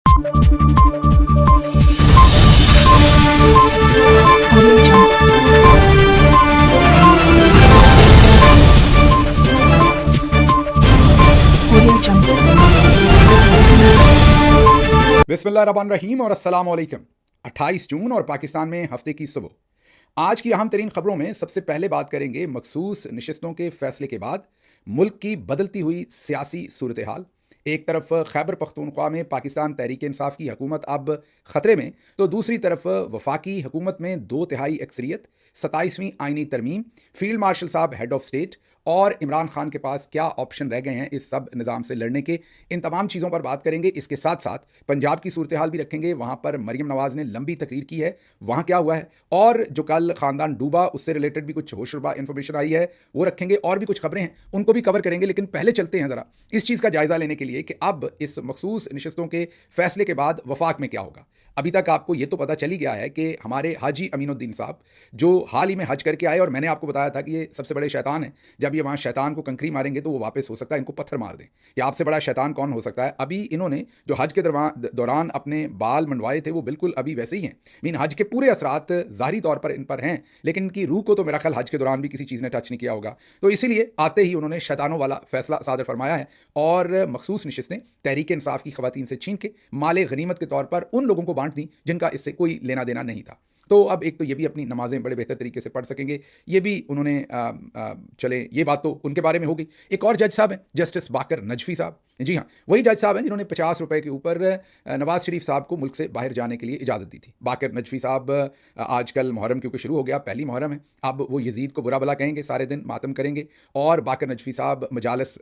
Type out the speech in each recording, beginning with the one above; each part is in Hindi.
बिस्मिल्लाहिर्रहमानिर्रहीम और अस्सलाम वालेकुम। 28 जून और पाकिस्तान में हफ्ते की सुबह। आज की अहम तरीन खबरों में सबसे पहले बात करेंगे मखसूस नशिस्तों के फैसले के बाद मुल्क की बदलती हुई सियासी सूरत हाल। एक तरफ खैबर पख्तूनख्वा में पाकिस्तान तहरीक इंसाफ की हुकूमत अब खतरे में, तो दूसरी तरफ वफाकी हुकूमत में 2/3 अक्सरियत, 27वीं आइनी तरमीम, फील्ड मार्शल साहब हेड ऑफ स्टेट और इमरान खान के पास क्या ऑप्शन रह गए हैं इस सब निज़ाम से लड़ने के। इन तमाम चीज़ों पर बात करेंगे। इसके साथ साथ पंजाब की सूरत हाल भी रखेंगे। वहाँ पर मरीम नवाज़ ने लंबी तकरीर की है, वहाँ क्या हुआ है, और जो कल ख़ानदान डूबा उससे रिलेटेड भी कुछ होशरुबा इन्फॉर्मेशन आई है वो रखेंगे, और भी कुछ खबरें हैं उनको भी कवर करेंगे। लेकिन पहले चलते हैं ज़रा इस चीज़ का जायज़ा लेने के लिए कि अब इस मखसूस नशिस्तों के फैसले के बाद वफाक में क्या होगा। अभी तक आपको ये तो पता चली गया है कि हमारे हाजी अमीनुद्दीन साहब जो हाल ही में हज करके आए, और मैंने आपको बताया था कि ये सबसे बड़े शैतान हैं, जब ये वहाँ शैतान को कंकरी मारेंगे तो वो वापस हो सकता है इनको पत्थर मार दें। या आपसे बड़ा शैतान कौन हो सकता है। अभी इन्होंने जो हज के दौरान अपने बाल मंडवाए थे वो बिल्कुल अभी वैसे ही हैं। मीन हज के पूरे असरात ज़ाहिरी तौर पर इन पर हैं, लेकिन इनकी रूह को तो मेरा ख्याल हज के दौरान भी किसी चीज़ ने टच नहीं किया होगा। तो इसीलिए आते ही उन्होंने शैतानों वाला फैसला सादर फरमाया है और मखसूस नशिस्तें तहरीक इंसाफ की खवातीन से छीन के माले गनीमत के तौर पर उन लोगों को बांट दी जिनका इससे कोई लेना देना नहीं था। तो अब एक तो ये भी अपनी नमाजें बड़े बेहतर तरीके से पढ़ सकेंगे, ये भी उन्होंने चले, ये बात तो उनके बारे में होगी। एक और जज साहब हैं, जस्टिस बाकर नजफी साहब। जी हाँ, वही जज साहब हैं जिन्होंने 50 रुपए के ऊपर नवाज शरीफ साहब को मुल्क से बाहर जाने के लिए इजाज़त दी थी। बाकर नजफी साहब आजकल मुहर्रम क्योंकि शुरू हो गया, पहली मुहर्रम है, अब वो यजीद को बुरा भला कहेंगे, सारे दिन मातम करेंगे, और बाकर नजफी साहब मजालस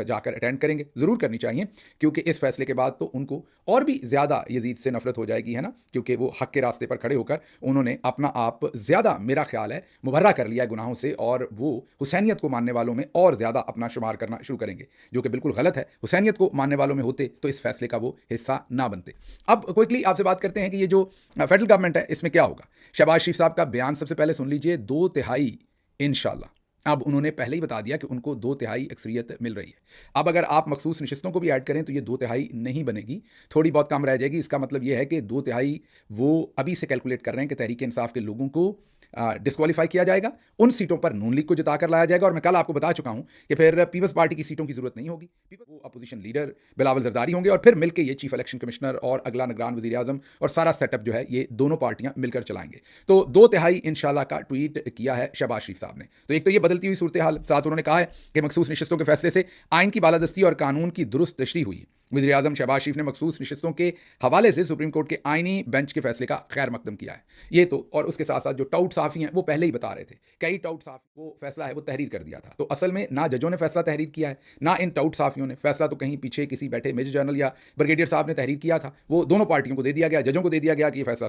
जाकर अटेंड करेंगे। ज़रूर करनी चाहिए, क्योंकि इस फैसले के बाद तो उनको और भी ज़्यादा यजीद से नफरत हो जाएगी, है ना, क्योंकि वो हक के रास्ते पर खड़े होकर उन्होंने अपना आप ज़्यादा, मेरा ख्याल है, मुबर्रा कर लिया गुनाहों से, और वो हुसैनियत को मानने वालों में और ज़्यादा अपना शुमार करना शुरू करेंगे, जो कि बिल्कुल गलत है। हुसैनियत को मानने वालों में होते तो इस फैसले का वो हिस्सा ना बनते। अब क्विकली आपसे बात करते हैं कि ये जो फेडरल गवर्नमेंट है इसमें क्या होगा। शहबाज शरीफ साहब का बयान सबसे पहले सुन लीजिए। 2/3 इंशाल्लाह। अब उन्होंने पहले ही बता दिया कि उनको 2/3 अक्सरियत मिल रही है। अब अगर आप मखसूस नशिस्तों को भी ऐड करें तो ये 2/3 नहीं बनेगी, थोड़ी बहुत कम रह जाएगी। इसका मतलब ये है कि 2/3 वो अभी से कैलकुलेट कर रहे हैं कि तहरीक इंसाफ के लोगों को डिस्क्वालीफाई किया जाएगा, उन सीटों पर नून लीग को जिता कर लाया जाएगा। और मैं कल आपको बता चुका हूं कि फिर पीपल्स पार्टी की सीटों की जरूरत नहीं होगी, वो अपोजिशन लीडर बिलावल जरदारी होंगे, और फिर मिलकर ये चीफ इलेक्शन कमिश्नर और अगला निगरान वजीर आजम और सारा सेटअप जो है ये दोनों पार्टियां मिलकर चलाएंगे। तो 2/3 इंशाल्लाह का ट्वीट किया है शहबाज शरीफ साहब ने। तो एक तो ये बदलती हुई सूरत हाल, साथ उन्होंने कहा है कि मखसूस नशिस्तों के फैसले से आइन की बालादस्ती और कानून की दुरुस्त तशरीह हुई है। वज़ीर आज़म शहबाज शरीफ ने मखसूस नशिस्तों के हवाले से सुप्रीम कोर्ट के आइनी बेंच के फैसले का खैर मकदम किया है। ये तो, और उसके साथ साथ जो टाउट साफ़ी हैं वो पहले ही बता रहे थे, कई टाउट साफ़ी वो फैसला है वो तहरीर कर दिया था। तो असल में ना जजों ने फैसला तहरीर किया है, ना इन टाउट साफ़ियों ने फैसला, तो कहीं पीछे किसी बैठे मेजर जनरल या ब्रिगेडियर साहब ने तहरीर किया था। वो दोनों पार्टियों को दे दिया गया, जजों को दे दिया गया कि ये फैसला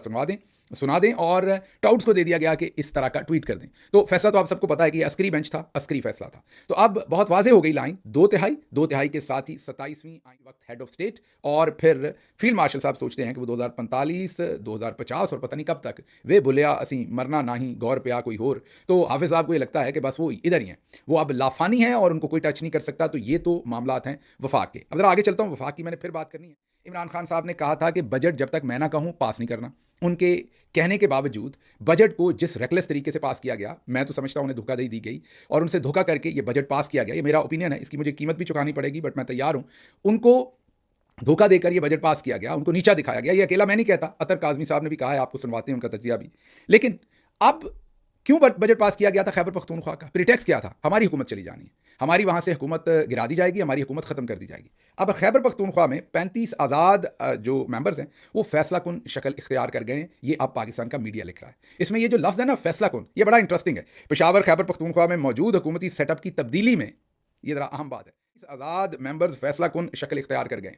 सुना दें, और टाउट्स को दे दिया गया कि इस तरह का ट्वीट कर दें। तो फैसला तो आप सबको पता है कि अस्करी बेंच था, अस्करी फैसला था। तो अब बहुत वाज़ेह हो गई लाइन, 2/3 के साथ ही 27वीं वक्त हेड ऑफ स्टेट, और फिर फील्ड मार्शल साहब सोचते हैं कि वो 2045, 2050 और पता नहीं कब तक वे बुलिया असी मरना नहीं गौर पे आ कोई होर। तो हाफिज साहब को ये लगता है कि बस वो इधर ही हैं, वो अब लाफानी हैं और उनको कोई टच नहीं कर सकता। तो ये तो मामलात हैं वफाक के। अब जरा आगे चलता हूँ, वफाक की मैंने फिर बात करनी है। इमरान खान साहब ने कहा था कि बजट जब तक मैं ना कहूँ पास नहीं करना। उनके कहने के बावजूद बजट को जिस रेकलेस तरीके से पास किया गया, मैं तो समझता हूँ उन्हें धोखा दी गई, और उनसे धोखा करके ये बजट पास किया गया। ये मेरा ओपिनियन है, इसकी मुझे कीमत भी चुकानी पड़ेगी, बट मैं तैयार हूँ। उनको धोखा देकर ये बजट पास किया गया, उनको नीचा दिखाया गया। ये अकेला मैं नहीं कहता, अतर काज़मी साहब ने भी कहा है, आपको सुनवाते हैं उनका तज्जिया भी। लेकिन अब क्यों बजट पास किया गया था खैबर पख्तूनख्वा का? प्रीटेक्स क्या था? हमारी हुकूमत चली जानी है, हमारी वहाँ से हुकूमत गिरा दी जाएगी, हमारी हुकूमत ख़त्म कर दी जाएगी। अब खैबर पख्तूनख्वा में 35 आज़ाद जो मेंबर्स हैं वो फैसला कुन शक्ल इख्तियार कर गए हैं। ये अब पाकिस्तान का मीडिया लिख रहा है। इसमें ये जो लफ्ज़ है ना फैसला कुन, ये बड़ा इंटरेस्टिंग है। पेशावर खैबर पख्तूनख्वा में मौजूद हुकूमती सेटअप की तब्दीली में, ये ज़रा अहम बात है, इस आज़ाद मेंबर्स फैसला कुन शक्ल इख्तियार कर गए।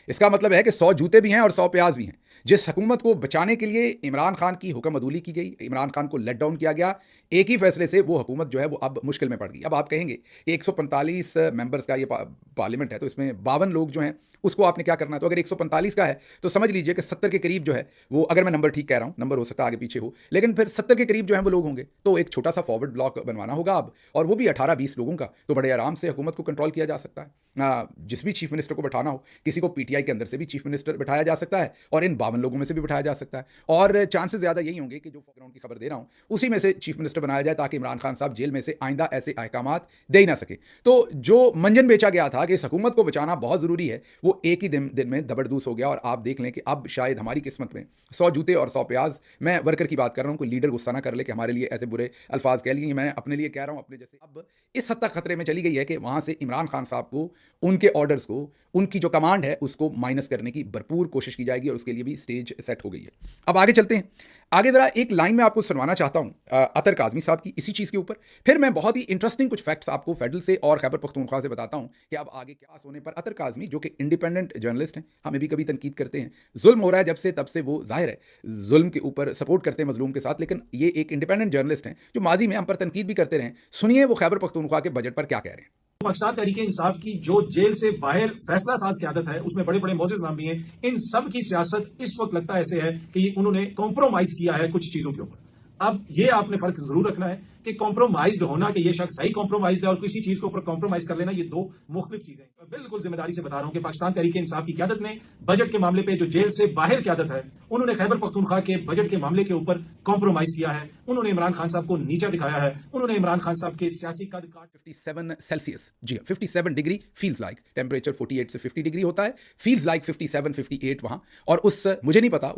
इसका मतलब है कि 100 जूते भी हैं और 100 प्याज भी हैं। जिस हुकूमत को बचाने के लिए इमरान खान की हुक्म अदूली की गई, इमरान खान को लेट डाउन किया गया, एक ही फैसले से वो हुकूमत जो है वो अब मुश्किल में पड़ गई। अब आप कहेंगे कि 145 मेंबर्स का ये पार्लियामेंट है, तो इसमें 52 लोग जो हैं उसको आपने क्या करना है, तो अगर 145 का है तो समझ लीजिए कि 70 के करीब जो है वो, अगर मैं नंबर ठीक कह रहा हूं, नंबर हो सकता है आगे पीछे हो, लेकिन फिर 70 के करीब जो है वो लोग होंगे, तो एक छोटा सा फॉरवर्ड ब्लॉक बनवाना होगा अब, और वो भी 18-20 लोगों का, तो बड़े आराम से हुकूमत को कंट्रोल किया जा सकता है। जिस भी चीफ मिनिस्टर को बैठाना हो, किसी को पीटीआई के अंदर से भी चीफ मिनिस्टर बैठाया जा सकता है और इन 52 लोगों में से भी बैठाया जा सकता है, और चांसेस ज्यादा यही होंगे कि जो बैकग्राउंड की खबर दे रहा हूं उसी में से चीफ मिनिस्टर बनाया जाए, ताकि इमरान खान साहब जेल में से आइंदा ऐसे अहकामात दे ही ना सके। तो जो मंजन बेचा गया था कि इस हुकूमत को बचाना बहुत जरूरी है, वो एक ही दिन में दबड़दूस हो गया, और आप देख लें कि अब शायद हमारी किस्मत में 100 जूते और 100 प्याज। मैं वर्कर की बात कर रहा हूं, कोई लीडर गुस्सा ना कर ले कि हमारे लिए ऐसे बुरे अल्फाज कह लिए, मैं अपने लिए कह रहा हूं, अपने जैसे। अब इस हद तक खतरे में चली गई है कि वहां से इमरान खान साहब को, उनके ऑर्डर्स को, उनकी जो कमांड है उसको माइनस करने की भरपूर कोशिश की जाएगी, और उसके लिए भी स्टेज सेट हो गई है। अब आगे चलते हैं। आगे जरा एक लाइन में आपको सुनवाना चाहता हूं अतर काजमी साहब की इसी चीज के ऊपर, फिर मैं बहुत ही इंटरेस्टिंग कुछ फैक्ट्स आपको फेडरल से और खैबर पख्तूनख्वा से बताता हूं कि अब आगे क्या सोने पर। अतर काजमी जो कि इंडिपेंडेंट जर्नलिस्ट हैं, हमें भी कभी तनकीद करते हैं, जुल्म हो रहा है जब से तब से वो जाहिर है जुल्म के ऊपर सपोर्ट करते हैं मजलूम के साथ, लेकिन ये एक इंडिपेंडेंट जर्नलिस्ट हैं जो माजी में हम पर तनकीद भी करते रहे। सुनिए वो खैबर पख्तूनख्वा के बजट पर क्या कह रहे हैं। पाकिस्तान तहरीके इंसाफ की जो जेल से बाहर फैसला साज की आदत है, उसमें बड़े बड़े मोअज़्ज़िज़ नाम भी हैं। इन सब की सियासत इस वक्त लगता है ऐसे है कि उन्होंने कॉम्प्रोमाइज किया है कुछ चीजों के ऊपर। अब ये आपने फर्क जरूर रखना है कि कॉम्प्रोमाइज होना, कि ये शख्स सही कॉम्प्रोमाइज है, और किसी चीज के ऊपर कॉम्प्रोमाइज कर लेना, ये दो मुख्तलिफ चीजें हैं। बिल्कुल जिम्मेदारी से बता रहा हूं कि पाकिस्तान तहरीके इंसाफ की क़यादत ने बजट के मामले पे जो जेल से बाहर की आदत है, उन्होंने खैबर पख्तूनख्वा के बजट के मामले के ऊपर कॉम्प्रोमाइज किया है। उन्होंने इमरान खान साहब को नीचा दिखाया है। उन्होंने इमरान खान साहब के सियासी कद काट 57 सेल्सियस, जी 57 डिग्री फील्स लाइक, टेम्परेचर 48 से 50 डिग्री होता है, फील्स लाइक 57 58 वहां। और उस मुझे नहीं पता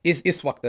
इस वक्त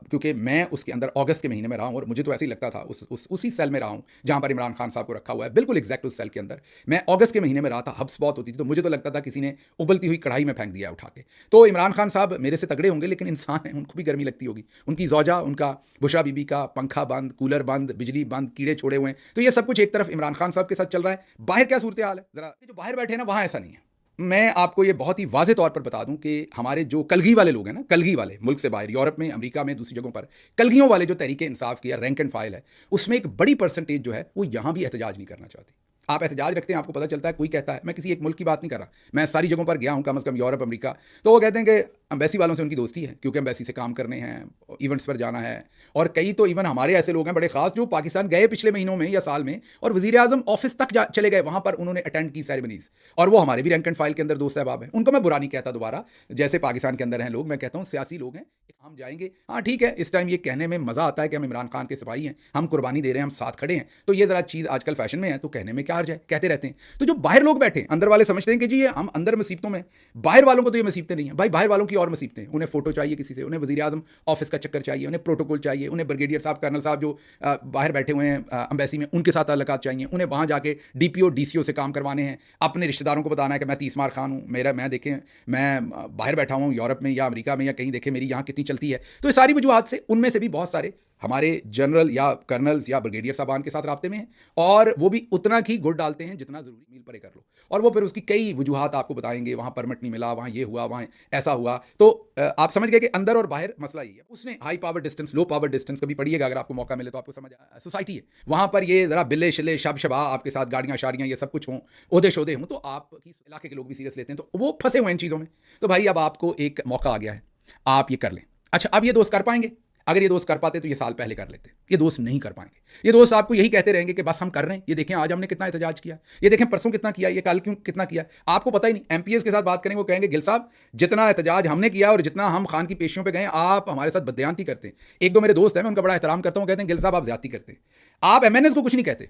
क्योंकि मैं उसके अंदर अगस्त के महीने में रहा हूं, और मुझे तो ऐसे ही लगता था उसी सेल में रहा हूं जहां पर इमरान खान साहब को रखा हुआ है, बिल्कुल एग्जैक्ट उस सेल के अंदर। मैं अगस्त के महीने में रहा था, हब्स बहुत होती थी, तो मुझे तो लगता था किसी ने उबलती हुई कढ़ाई में फेंक दिया उठा के। तो इमरान खान साहब मेरे से तगड़े होंगे, लेकिन इंसान हैं, उनको भी गर्मी लगती होगी। उनकी जौजा, उनका बुशरा बीबी का पंखा बंद, कूलर बंद, बिजली बंद, कीड़े छोड़े हुए हैं, तो ये सब कुछ एक तरफ इमरान खान साहब के साथ चल रहा है। बाहर क्या सूरत हाल है, जरा जो बाहर बैठे हैं ना, वहां ऐसा नहीं है। मैं आपको ये बहुत ही वाज़ेह तौर पर बता दूं कि हमारे जो कलगी वाले लोग हैं ना, कलगी वाले मुल्क से बाहर, यूरोप में, अमेरिका में, दूसरी जगहों पर कलगियों वाले जो तहरीके इंसाफ की रैंक एंड फाइल है, उसमें एक बड़ी परसेंटेज जो है वो यहां भी एहतजाज नहीं करना चाहती। आप एहतजाज रखते हैं, आपको पता चलता है, कोई कहता है, मैं किसी एक मुल्क की बात नहीं कर रहा, मैं सारी जगहों पर गया हूं, कम से कम यूरोप, अमेरिका, तो वो कहते हैं कि एम्बेसी वालों से उनकी दोस्ती है, क्योंकि एम्बेसी से काम करने हैं, इवेंट्स पर जाना है। और कई तो इवन हमारे ऐसे लोग हैं बड़े खास जो पाकिस्तान गए पिछले महीनों में या साल में, और वज़ीर आज़म ऑफिस तक चले गए, वहां पर उन्होंने अटेंड की सेरेमनीज, और वो हमारे भी रैंक एंड फाइल के अंदर दोस्त अहबाब हैं। उनको मैं बुरा नहीं कहता, दोबारा जैसे पाकिस्तान के अंदर हैं लोग, मैं कहता हूँ सियासी लोग हैं, हम जाएंगे, हाँ ठीक है, इस टाइम ये कहने में मजा आता है कि हम इमरान खान के सिपाही हैं, हम कुर्बानी दे रहे हैं, हम साथ खड़े हैं, तो ये जरा चीज आजकल फैशन में है, तो कहने में क्या हर्ज है, कहते रहते हैं। तो जो बाहर लोग बैठे, अंदर वाले समझते हैं कि जी ये हम अंदर मुसीबतों में, बाहर वालों को तो ये मुसीबतें नहीं है भाई, बाहर वालों की और मुसीबतें, उन्हें फोटो चाहिए किसी से, उन्हें वज़ीर आज़म ऑफिस का चक्कर चाहिए, उन्हें प्रोटोकॉल चाहिए, उन्हें ब्रिगेडियर साहब, कर्नल साहब जो बाहर बैठे हुए हैं एम्बेसी में, उनके साथ ताल्लुकात चाहिए, उन्हें वहाँ जाके डीपीओ डीसीओ से काम करवाने हैं, अपने रिश्तेदारों को बताना है कि मैं 30 मार खान हूँ, मैं देखें, मैं बाहर बैठा हूँ यूरोप में या अमेरिका में, या कहीं देखें मेरी यहाँ कितनी चलती है। तो ये सारी वजूहत से उनमें से भी बहुत सारे हमारे जनरल या कर्नल्स या ब्रिगेडियर साहबान के साथ राब्ते में हैं, और वो भी उतना ही गुड़ डालते हैं जितना जरूरी, मील परे कर लो, और वो फिर उसकी कई वजूहत आपको बताएंगे, वहाँ परमिट नहीं मिला, वहाँ ये हुआ, वहाँ ऐसा हुआ। तो आप समझ गए कि अंदर और बाहर मसला ही है। उसने high power distance, low power distance कभी पढ़िएगा अगर आपको मौका मिले तो, आपको समझ सोसाइटी है वहाँ पर, ये जरा बिल्ले शिले शब शबा आपके साथ गाड़ियाँ शाड़ियाँ ये सब कुछ हों, ओहदे शोदे हों, तो आपकी इलाके के लोग भी सीरियस लेते हैं, तो वो फंसे हुए इन चीज़ों में। तो भाई अब आपको एक मौका आ गया है, आप ये कर लें। अच्छा, अब ये दोस्त कर पाएंगे? अगर ये दोस्त कर पाते तो ये साल पहले कर लेते, ये दोस्त नहीं कर पाएंगे। ये दोस्त आपको यही कहते रहेंगे कि बस हम कर रहे हैं, ये देखें आज हमने कितना एहतजाज किया, ये देखें परसों कितना किया, ये कल क्यों कितना किया, आपको पता ही नहीं। एमपीएस के साथ बात करेंगे, वो कहेंगे गिल साहब जितना एहतजाज हमने किया और जितना हम खान की पेशियों पर गए, आप हमारे साथ बदयांती करते हैं। एक दो मेरे दोस्त हैं, मैं उनका बड़ा एहतराम करता हूँ, कहते हैं गिल साहब आप ज्यादती करते हैं, आप एमएनएस को कुछ नहीं कहते,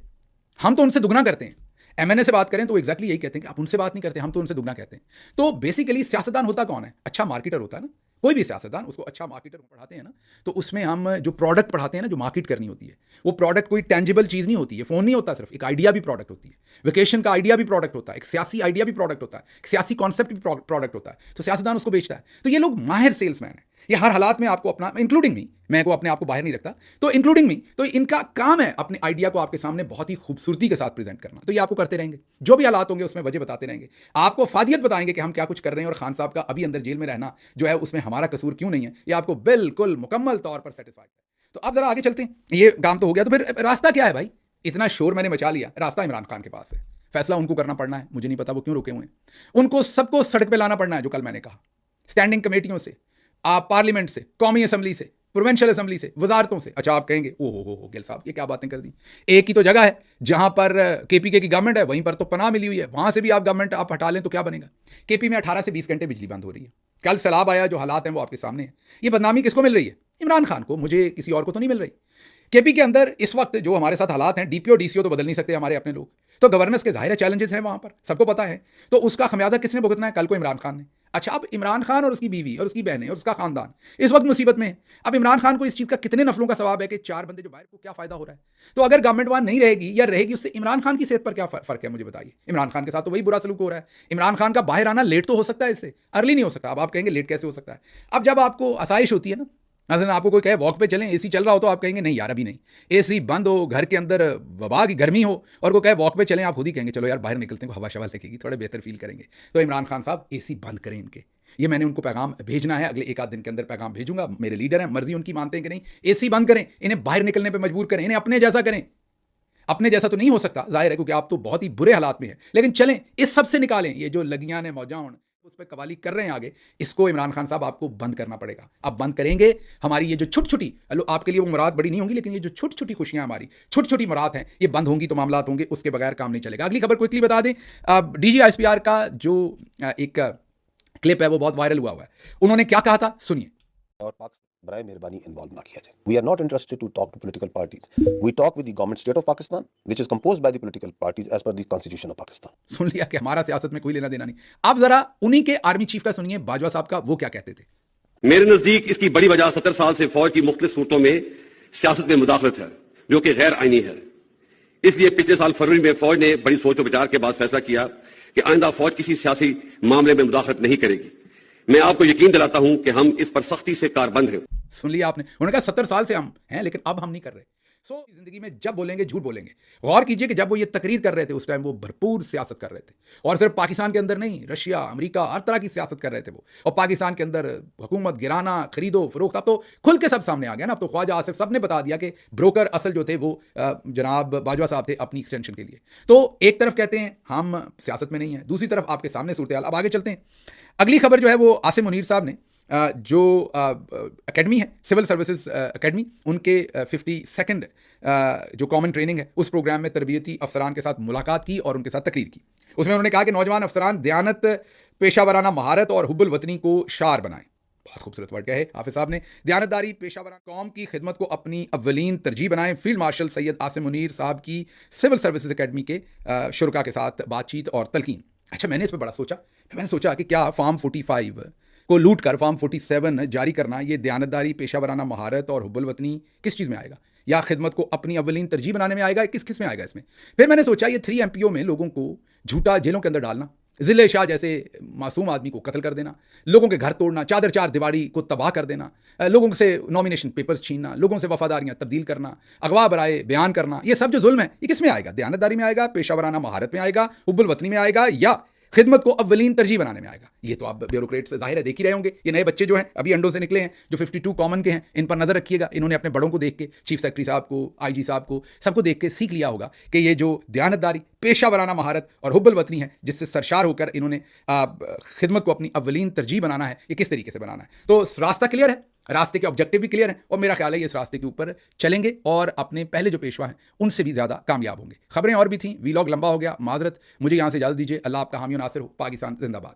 हम तो उनसे दुगना करते हैं। एमएनए से बात करें तो एग्जैक्टली यही कहते हैं कि आप उनसे बात नहीं करते, हम तो उनसे दुगना कहते हैं। तो बेसिकली सियासतदान होता कौन है? अच्छा मार्केटर होता है ना, कोई भी सियासतदान, उसको अच्छा मार्केटर पढ़ाते हैं ना, तो उसमें हम जो प्रोडक्ट पढ़ाते हैं ना, जो मार्केट करनी होती है, वो प्रोडक्ट कोई टेंजिबल चीज़ नहीं होती है, फ़ोन नहीं होता, सिर्फ एक आइडिया भी प्रोडक्ट होती है, वेकेशन का आइडिया भी प्रोडक्ट होता है, एक सियासी आइडिया भी प्रोडक्ट होता है, एक सियासी कॉन्सेप्ट भी प्रोडक्ट होता है, तो सियासतदान उसको बेचता है। तो ये लोग माहिर सेल्समैन हैं, ये हर हालात में आपको अपना, इंक्लूडिंग मी, मैं को अपने आप को बाहर नहीं रखता, तो इंक्लूडिंग मी, तो इनका काम है अपने आइडिया को आपके सामने बहुत ही खूबसूरती के साथ प्रेजेंट करना। तो ये आपको करते रहेंगे, जो भी हालात होंगे उसमें वजह बताते रहेंगे, आपको फादियत बताएंगे कि हम क्या कुछ कर रहे हैं, और खान साहब का अभी अंदर जेल में रहना जो है उसमें हमारा कसूर क्यों नहीं है, ये आपको बिल्कुल मुकम्मल तौर पर सेटिस्फाइड है। तो अब जरा आगे चलते हैं, ये काम तो हो गया, तो फिर रास्ता क्या है भाई? इतना शोर मैंने मचा लिया, रास्ता इमरान खान के पास है। फैसला उनको करना पड़ना है, मुझे नहीं पता वो क्यों रुके हुए हैं। उनको सबको सड़क पे लाना पड़ना है, जो कल मैंने कहा, स्टैंडिंग कमेटियों से, आप पार्लियामेंट से, कौमी असम्बली से, प्रोविंशियल असम्बली से, वजारतों से। अच्छा, आप कहेंगे ओ हो गिल साहब ये क्या बातें कर दी। एक ही तो जगह है जहां पर केपीके की गवर्नमेंट है, वहीं पर तो पनाह मिली हुई है, वहां से भी आप गवर्नमेंट आप हटा लें तो क्या बनेगा। केपी में 18 से 20 घंटे बिजली बंद हो रही है। कल सैलाब आया, जो हालात हैं वो आपके सामने है। ये बदनामी किसको मिल रही है? इमरान खान को, मुझे किसी और को तो नहीं मिल रही। केपी के अंदर इस वक्त जो हमारे साथ हालात हैं, डीपीओ डीसीओ तो बदल नहीं सकते हमारे अपने लोग, तो गवर्नेंस के जाहिर चैलेंजेस हैं वहां पर, सबको पता है। तो उसका खमियाजा किसने भुगतना है? कल को इमरान खान ने। अच्छा, अब इमरान खान और उसकी बीवी और उसकी बहनें और उसका खानदान इस वक्त मुसीबत में है। अब इमरान खान को इस चीज़ का कितने नफलों का सवाब है कि 4 बंदे जो बाहर को क्या फ़ायदा हो रहा है। तो अगर गवर्नमेंट वहां नहीं रहेगी या रहेगी, उससे इमरान खान की सेहत पर क्या फ़र्क है, मुझे बताइए। इमरान खान के साथ तो वही बुरा सलूक हो रहा है। इमरान खान का बाहर आना लेट तो हो सकता है, इससे अर्ली नहीं हो सकता। अब आप कहेंगे लेट कैसे हो सकता है? अब जब आपको आसाइश होती है ना, अगर आपको कोई कहे वॉक पे चलें, एसी चल रहा हो, तो आप कहेंगे नहीं यार अभी नहीं, एसी बंद हो, घर के अंदर वबा की गर्मी हो, और कोई कहे वॉक पे चलें, आप खुद ही कहेंगे चलो यार बाहर निकलते हैं, हवा शवा लगेगी, थोड़ा बेहतर फील करेंगे। तो इमरान खान साहब एसी बंद करें इनके, ये मैंने उनको पैगाम भेजना है, अगले 1 आध दिन के अंदर पैगाम भेजूंगा। मेरे लीडर हैं, मर्जी उनकी मानते हैं कि नहीं, एसी बंद करें, इन्हें बाहर निकलने पर मजबूर करें, इन्हें अपने जैसा करें। अपने जैसा तो नहीं हो सकता, जाहिर है, क्योंकि आप तो बहुत ही बुरे हालात में हैं, लेकिन चलें इस सब से निकालें। ये जो लगियां ने मौजां उस पर कवाली कर रहे हैं आगे, इसको इमरान खान साहब आपको बंद करना पड़ेगा। आप बंद करेंगे, हमारी ये जो छोटी छोटी, आपके लिए वो मुराद बड़ी नहीं होंगी, लेकिन ये जो छोटी छोटी खुशियां हमारी छोटी छोटी मुराद हैं, ये बंद होंगी तो मामलात होंगे, उसके बगैर काम नहीं चलेगा। अगली खबर क्विकली बता दें, DGISPR का जो एक क्लिप है वो बहुत वायरल हुआ है। उन्होंने क्या कहा था, सुनिए। और बराए मेहरबानी इन्वॉल्व ना किया जाए। We are not interested to talk to political parties. We talk with the government state of Pakistan which is composed by the political parties as per the constitution of Pakistan. सुन लिया कि हमारा सियासत में कोई लेना देना नहीं। आप जरा उन्हीं के आर्मी चीफ का सुनिए, बाजवा साहब का, वो क्या कहते थे। मेरे नजदीक इसकी बड़ी वजह 70 साल से फौज की मुख्तलिफ सूरतों में सियासत में मुदाखलत है, जो कि गैर आईनी है। इसलिए पिछले साल फरवरी में फौज ने बड़ी सोच और विचार के बाद फैसला किया कि आइंदा फौज किसी सियासी मामले में मुदाखलत नहीं करेगी। मैं आपको यकीन दिलाता हूं कि हम इस पर सख्ती से कारबंद हैं। सुन लिया आपने, उन्होंने कहा 70 साल से हम हैं, लेकिन अब हम नहीं कर रहे। जिंदगी में जब बोलेंगे झूठ बोलेंगे। गौर कीजिए कि जब वो ये तकरीर कर रहे थे उस टाइम वो भरपूर सियासत कर रहे थे, और सिर्फ पाकिस्तान के अंदर नहीं, रशिया, अमेरिका, हर तरह की सियासत कर रहे थे वो। और पाकिस्तान के अंदर हुकूमत गिराना, खरीदो फरोख्त, अब तो खुल के सब सामने आ गया ना। अब तो ख्वाजा आसिफ सब ने बता दिया कि ब्रोकर असल जो थे वो जनाब बाजवा साहब थे, अपनी एक्सटेंशन के लिए। तो एक तरफ कहते हैं हम सियासत में नहीं है, दूसरी तरफ आपके सामने सूरत हाल। अब आगे चलते हैं। अगली खबर जो है वो आसिम मुनीर साहब ने जो एकेडमी है, सिविल सर्विसेज एकेडमी, उनके 52nd जो कॉमन ट्रेनिंग है, उस प्रोग्राम में तरबियती अफसरान के साथ मुलाकात की और उनके साथ तकरीर की। उसमें उन्होंने कहा कि नौजवान अफसरान दयानत, पेशावराना महारत और हुब्बुल वतनी को शार बनाएं। बहुत खूबसूरत वर्ड क्या है हाफिज साहब ने। दयानतदारी, पेशावराना कौम की खिदमत को अपनी अव्वलीन तरजीह बनाएं। फील्ड मार्शल सैयद आसिम मुनीर साहब की सिविल सर्विसेज एकेडमी के शुरका के साथ बातचीत और तलकीन। अच्छा, मैंने इस पर बड़ा सोचा। मैंने सोचा कि क्या फॉर्म 45 को लूट कर फॉर्म 47 जारी करना, ये दयानतदारी, पेशावराना महारत और हुब्बुल वतनी किस चीज़ में आएगा, या खिदमत को अपनी अव्वलीन तरजीह बनाने में आएगा, किस किस में आएगा इसमें। फिर मैंने सोचा ये 3 MPO में लोगों को झूठा जेलों के अंदर डालना, जिले शाह जैसे मासूम आदमी को कत्ल कर देना, लोगों के घर तोड़ना, चादर चार दीवारी को तबाह कर देना, लोगों से नॉमिनेशन पेपर्स छीनना, लोगों से वफादारियां तब्दील करना, अगवा बराए बयान करना, ये सब जो जुल्म है ये किस में आएगा? दयानतदारी में आएगा, पेशावराना महारत में आएगा, हुब्बुल वतनी में आएगा, या खिदमत को अव्वलीन तरजीह बनाने में आएगा? ये तो आप ब्यूरोक्रेट से जाहिर है देख ही रहे होंगे। ये नए बच्चे जो हैं अभी अंडों से निकले हैं, जो 52 कॉमन के हैं, इन पर नजर रखिएगा। इन्होंने अपने बड़ों को देख के, चीफ सेक्रेटरी साहब को, IG साहब को, सबको देख के सीख लिया होगा कि ये जो दयानतदारी, पेशावराना महारत और हुब्बुल वतनी है, जिससे सरशार होकर इन्होंने खिदमत को अपनी अव्वलीन तरजीह बनाना है, ये किस तरीके से बनाना है। तो रास्ता क्लियर है, रास्ते के ऑब्जेक्टिव भी क्लियर हैं, और मेरा ख्याल है ये इस रास्ते के ऊपर चलेंगे और अपने पहले जो पेशवा हैं उनसे भी ज़्यादा कामयाब होंगे। खबरें और भी थीं, वीलॉग लंबा हो गया, माजरत, मुझे यहाँ से इजाज़त दीजिए। अल्लाह आपका हामी और नासिर हो। पाकिस्तान जिंदाबाद।